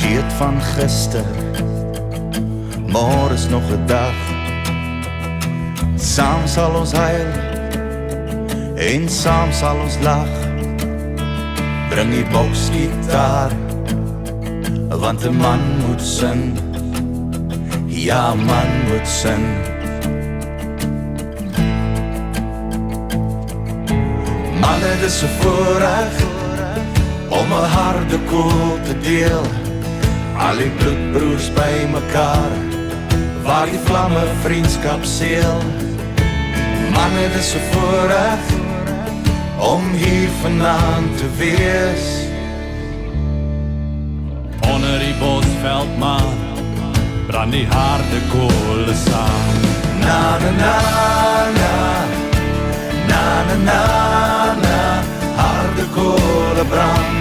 vergeet van gister, môre is nog 'n dag. Saam sal ons huil en saam sal ons lag. Bring die boksgitaar, want 'n man moet sin. Ja, man moet sin. Manne, dis 'n voorreg om 'n harde koel te deel. Al die bloedbroers by mekaar, waar die vlamme vriendskap seël. Manne, dis 'n voorreg om hier vanaand te wees. Onder die bosveldmaan brand die harde kolle saam. Na na na na, na na na na, harde kolle brand.